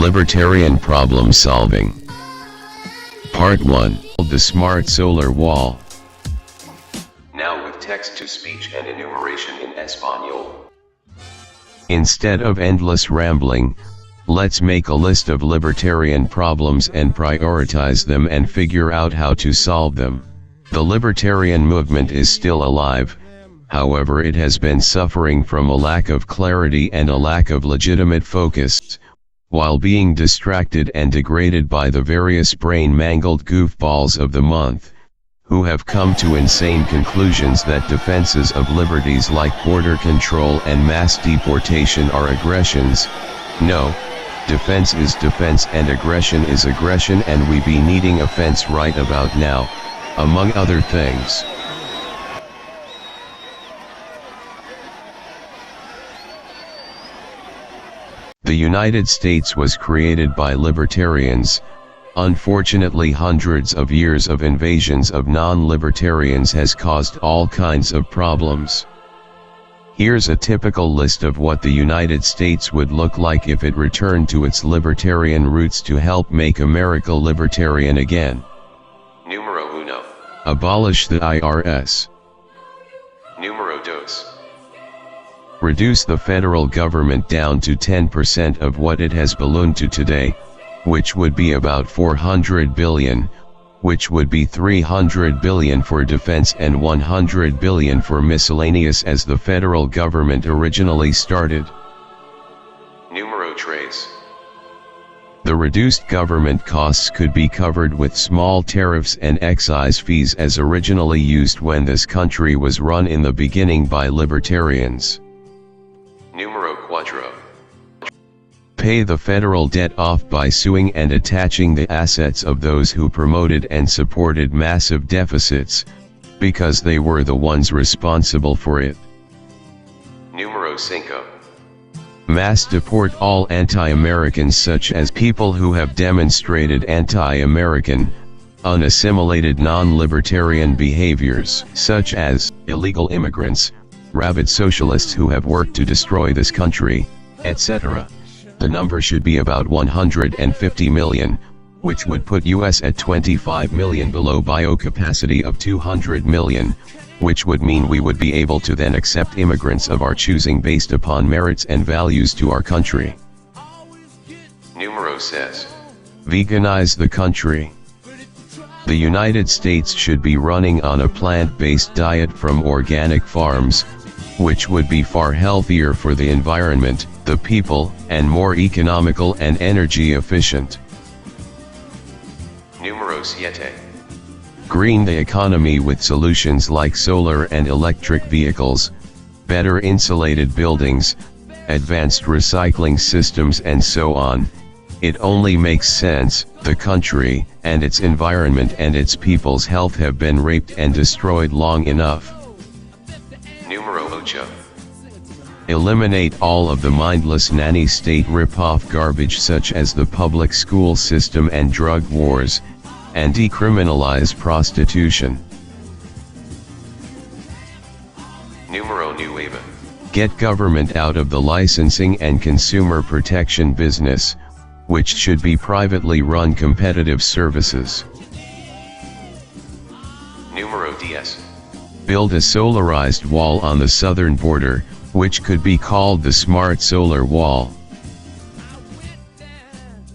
Libertarian Problem Solving. Part 1. The Smart Solar Wall. Now with text-to-speech and enumeration in Espanol. Instead of endless rambling, let's make a list of libertarian problems and prioritize them and figure out how to solve them. The libertarian movement is still alive, however it has been suffering from a lack of clarity and a lack of legitimate focus, while being distracted and degraded by the various brain-mangled goofballs of the month, who have come to insane conclusions that defenses of liberties like border control and mass deportation are aggressions. No, defense is defense and aggression is aggression, and we be needing offense right about now, among other things. The United States was created by libertarians. Unfortunately, hundreds of years of invasions of non-libertarians has caused all kinds of problems. Here's a typical list of what the United States would look like if it returned to its libertarian roots to help make America libertarian again. Numero uno. Abolish the IRS. Numero dos. Reduce the federal government down to 10% of what it has ballooned to today, which would be about $400 billion, which would be $300 billion for defense and $100 billion for miscellaneous as the federal government originally started. Numero tres. The reduced government costs could be covered with small tariffs and excise fees as originally used when this country was run in the beginning by libertarians. Numero cuatro. Pay the federal debt off by suing and attaching the assets of those who promoted and supported massive deficits, because they were the ones responsible for it. Numero cinco. Mass deport all anti-Americans, such as people who have demonstrated anti-American, unassimilated non-libertarian behaviors, such as illegal immigrants, rabid socialists who have worked to destroy this country, etc. The number should be about 150 million, which would put US at 25 million below biocapacity of 200 million, which would mean we would be able to then accept immigrants of our choosing based upon merits and values to our country. Numero says, veganize the country. The United States should be running on a plant-based diet from organic farms, which would be far healthier for the environment, the people, and more economical and energy efficient. Numero siete. Green the economy with solutions like solar and electric vehicles, better insulated buildings, advanced recycling systems and so on. It only makes sense. The country, and its environment and its people's health have been raped and destroyed long enough. Numero ocho. Eliminate all of the mindless nanny state rip-off garbage such as the public school system and drug wars, and decriminalize prostitution. Numero nueve. Get government out of the licensing and consumer protection business, which should be privately run competitive services. Numero diez. Build a solarized wall on the southern border, which could be called the Smart Solar Wall.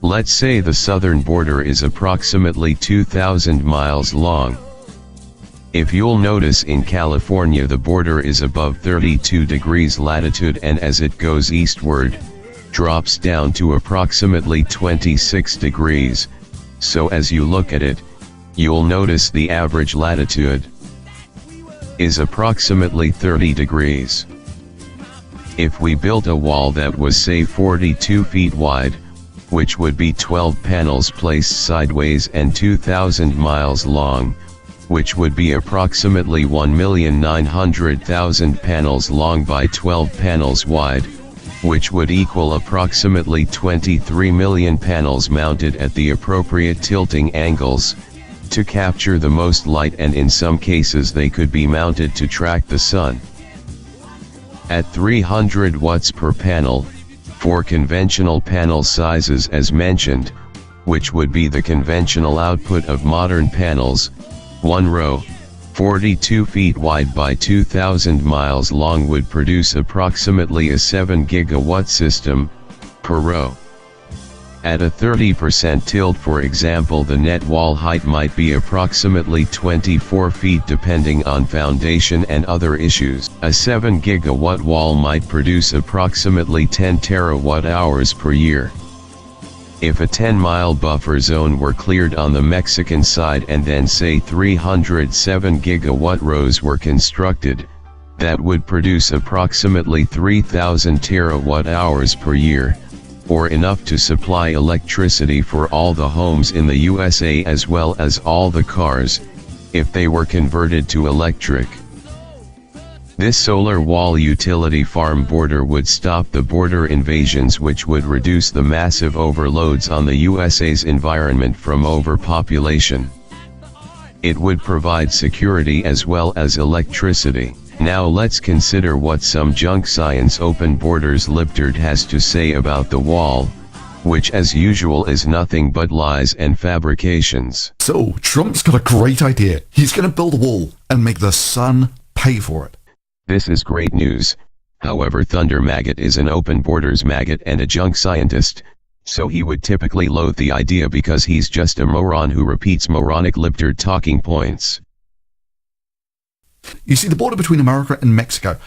Let's say the southern border is approximately 2,000 miles long. If you'll notice, in California the border is above 32 degrees latitude, and as it goes eastward, drops down to approximately 26 degrees, so as you look at it, you'll notice the average latitude is approximately 30 degrees. If we built a wall that was say 42 feet wide, which would be 12 panels placed sideways and 2,000 miles long, which would be approximately 1,900,000 panels long by 12 panels wide, which would equal approximately 23 million panels mounted at the appropriate tilting angles, to capture the most light, and in some cases they could be mounted to track the sun. At 300 watts per panel, For conventional panel sizes as mentioned, which would be the conventional output of modern panels, one row, 42 feet wide by 2,000 miles long would produce approximately a 7 gigawatt system per row. At a 30% tilt, for example, the net wall height might be approximately 24 feet depending on foundation and other issues. A 7 gigawatt wall might produce approximately 10 terawatt hours per year. If a 10-mile buffer zone were cleared on the Mexican side and then say 307 gigawatt rows were constructed, that would produce approximately 3,000 terawatt hours per year, or enough to supply electricity for all the homes in the USA as well as all the cars, if they were converted to electric. This solar wall utility farm border would stop the border invasions, which would reduce the massive overloads on the USA's environment from overpopulation. It would provide security as well as electricity. Now let's consider what some junk science open borders libtard has to say about the wall, which as usual is nothing but lies and fabrications. So, Trump's got a great idea. He's going to build a wall and make the sun pay for it. This is great news. However, Thunder Maggot is an open borders maggot and a junk scientist, so he would typically loathe the idea because he's just a moron who repeats moronic libtard talking points. You see, the border between America and Mexico,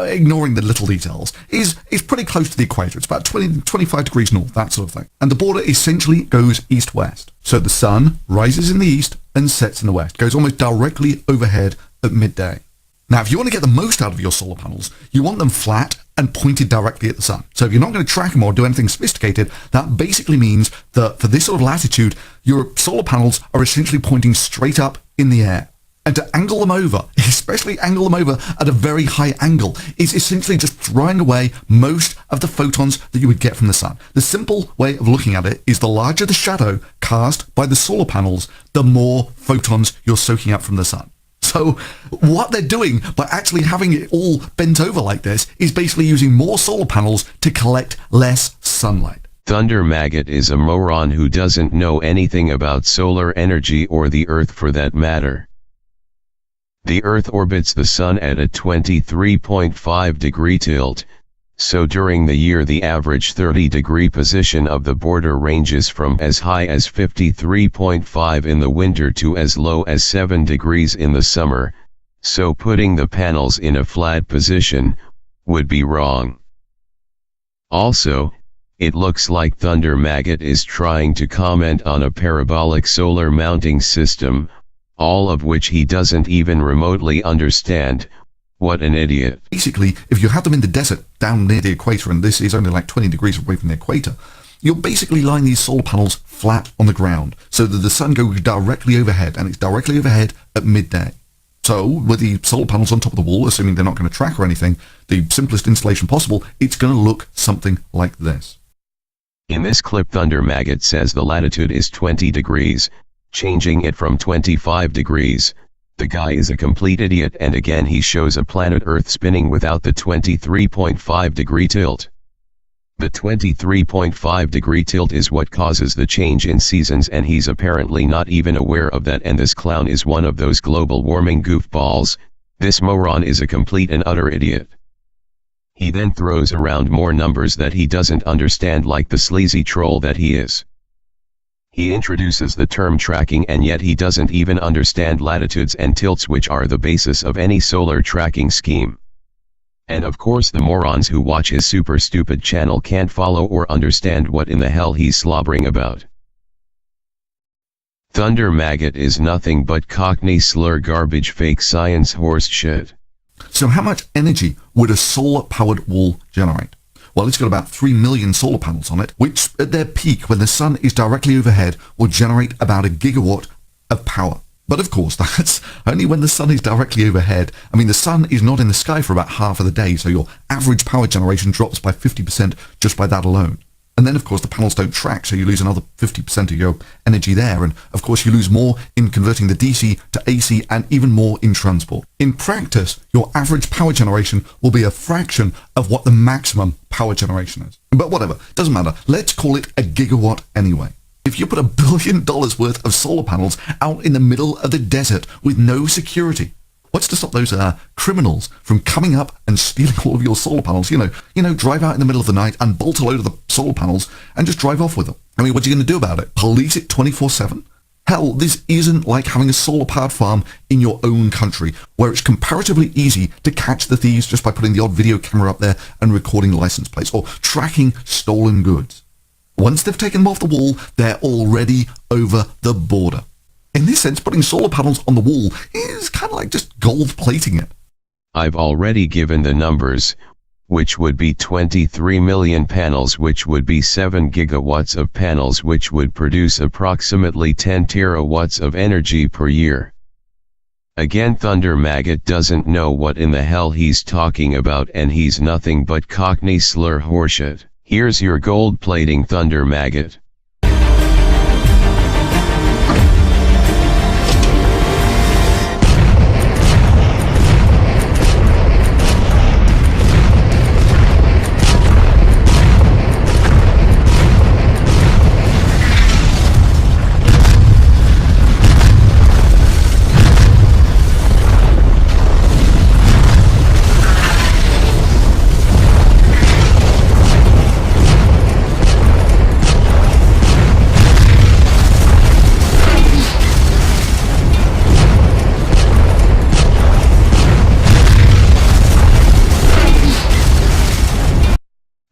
ignoring the little details, is pretty close to the equator. It's about 25 degrees north, that sort of thing. And the border essentially goes east-west. So the sun rises in the east and sets in the west, goes almost directly overhead at midday. Now, if you want to get the most out of your solar panels, you want them flat and pointed directly at the sun. So if you're not going to track them or do anything sophisticated, that basically means that for this sort of latitude, your solar panels are essentially pointing straight up in the air. And to angle them over, especially angle them over at a very high angle, is essentially just throwing away most of the photons that you would get from the sun. The simple way of looking at it is the larger the shadow cast by the solar panels, the more photons you're soaking up from the sun. So what they're doing by actually having it all bent over like this is basically using more solar panels to collect less sunlight. Thunder Maggot is a moron who doesn't know anything about solar energy or the Earth for that matter. The Earth orbits the Sun at a 23.5 degree tilt, so during the year the average 30-degree position of the border ranges from as high as 53.5 in the winter to as low as 7 degrees in the summer, so putting the panels in a flat position would be wrong. Also, it looks like Thunder Maggot is trying to comment on a parabolic solar mounting system, all of which he doesn't even remotely understand. What an idiot. Basically, if you had them in the desert down near the equator, and this is only like 20 degrees away from the equator, you're basically lying these solar panels flat on the ground so that the sun goes directly overhead, and it's directly overhead at midday. So, with the solar panels on top of the wall, assuming they're not going to track or anything, the simplest installation possible, it's going to look something like this. In this clip, Thunder Maggot says the latitude is 20 degrees, changing it from 25 degrees. The guy is a complete idiot, and again he shows a planet Earth spinning without the 23.5 degree tilt. The 23.5 degree tilt is what causes the change in seasons, and he's apparently not even aware of that, and this clown is one of those global warming goofballs. This moron is a complete and utter idiot. He then throws around more numbers that he doesn't understand, like the sleazy troll that he is. He introduces the term tracking, and yet he doesn't even understand latitudes and tilts, which are the basis of any solar tracking scheme. And of course the morons who watch his super stupid channel can't follow or understand what in the hell he's slobbering about. Thunder Maggot is nothing but cockney slur garbage, fake science horse shit. So how much energy would a solar-powered wall generate? Well, it's got about 3 million solar panels on it, which at their peak, when the sun is directly overhead, will generate about a gigawatt of power. But of course, that's only when the sun is directly overhead. I mean, the sun is not in the sky for about half of the day, so your average power generation drops by 50% just by that alone. And then, of course, the panels don't track, so you lose another 50% of your energy there. And, of course, you lose more in converting the DC to AC and even more in transport. In practice, your average power generation will be a fraction of what the maximum power generation is. But whatever, doesn't matter. Let's call it a gigawatt anyway. If you put $1 billion worth of solar panels out in the middle of the desert with no security, what's to stop those criminals from coming up and stealing all of your solar panels? You know, drive out in the middle of the night and bolt a load of the solar panels and just drive off with them. I mean, what are you going to do about it? Police it 24/7? Hell, this isn't like having a solar-powered farm in your own country, where it's comparatively easy to catch the thieves just by putting the odd video camera up there and recording license plates, or tracking stolen goods. Once they've taken them off the wall, they're already over the border. In this sense, putting solar panels on the wall is kind of like just gold plating it. I've already given the numbers, which would be 23 million panels, which would be 7 gigawatts of panels, which would produce approximately 10 terawatts of energy per year. Again, Thunder Maggot doesn't know what in the hell he's talking about, and he's nothing but Cockney slur horseshit. Here's your gold plating, Thunder Maggot.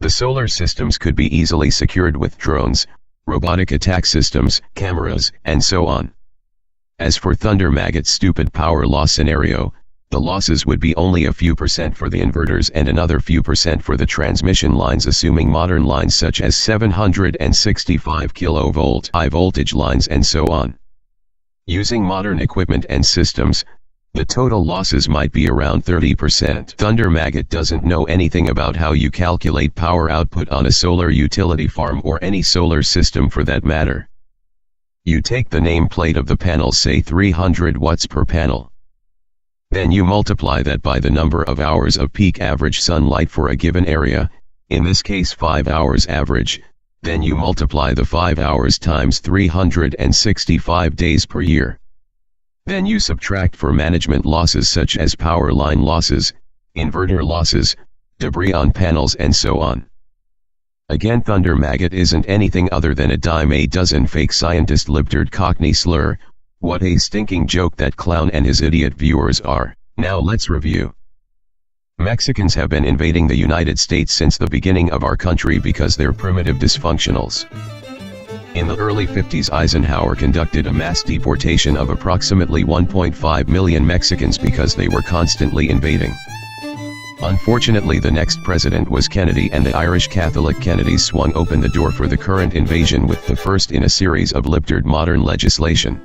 The solar systems could be easily secured with drones, robotic attack systems, cameras, and so on. As for Thunder Maggot's stupid power loss scenario, the losses would be only a few percent for the inverters and another few percent for the transmission lines, assuming modern lines such as 765 kilovolt high voltage lines and so on. Using modern equipment and systems, the total losses might be around 30%. Thunder Maggot doesn't know anything about how you calculate power output on a solar utility farm or any solar system for that matter. You take the nameplate of the panel, say 300 watts per panel. Then you multiply that by the number of hours of peak average sunlight for a given area, in this case 5 hours average, then you multiply the 5 hours times 365 days per year. Then you subtract for management losses such as power line losses, inverter losses, debris on panels and so on. Again, Thunder Maggot isn't anything other than a dime a dozen fake scientist libtard Cockney slur. What a stinking joke that clown and his idiot viewers are. Now let's review. Mexicans have been invading the United States since the beginning of our country because they're primitive dysfunctionals. In the early 50s, Eisenhower conducted a mass deportation of approximately 1.5 million Mexicans because they were constantly invading. Unfortunately, the next president was Kennedy, and the Irish Catholic Kennedys swung open the door for the current invasion with the first in a series of libtard modern legislation.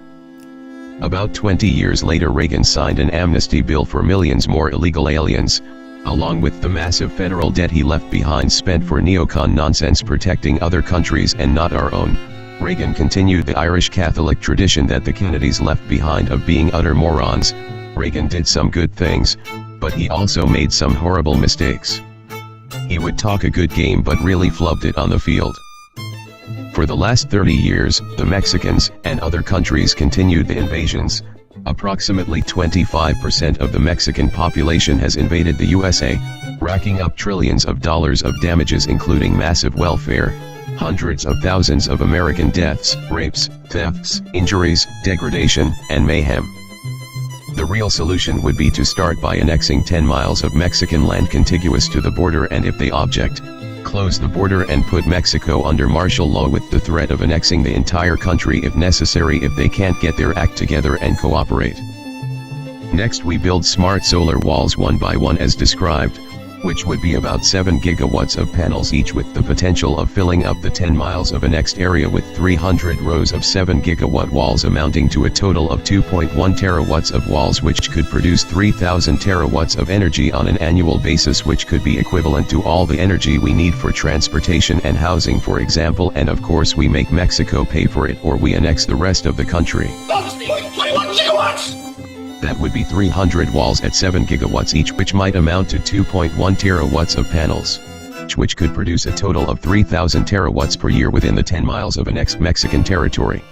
About 20 years later, Reagan signed an amnesty bill for millions more illegal aliens, along with the massive federal debt he left behind spent for neocon nonsense protecting other countries and not our own. Reagan continued the Irish Catholic tradition that the Kennedys left behind of being utter morons. Reagan did some good things, but he also made some horrible mistakes. He would talk a good game but really flubbed it on the field. For the last 30 years, the Mexicans and other countries continued the invasions. Approximately 25% of the Mexican population has invaded the USA, racking up trillions of dollars of damages, including massive welfare, hundreds of thousands of American deaths, rapes, thefts, injuries, degradation, and mayhem. The real solution would be to start by annexing 10 miles of Mexican land contiguous to the border, and if they object, close the border and put Mexico under martial law with the threat of annexing the entire country if necessary if they can't get their act together and cooperate. Next, we build smart solar walls one by one as described, which would be about 7 gigawatts of panels each, with the potential of filling up the 10 miles of annexed area with 300 rows of 7 gigawatt walls, amounting to a total of 2.1 terawatts of walls, which could produce 3,000 terawatts of energy on an annual basis, which could be equivalent to all the energy we need for transportation and housing, for example. And of course we make Mexico pay for it, or we annex the rest of the country. 21 gigawatts! That would be 300 walls at 7 gigawatts each, which might amount to 2.1 terawatts of panels, which could produce a total of 3,000 terawatts per year within the 10 miles of annexed Mexican territory.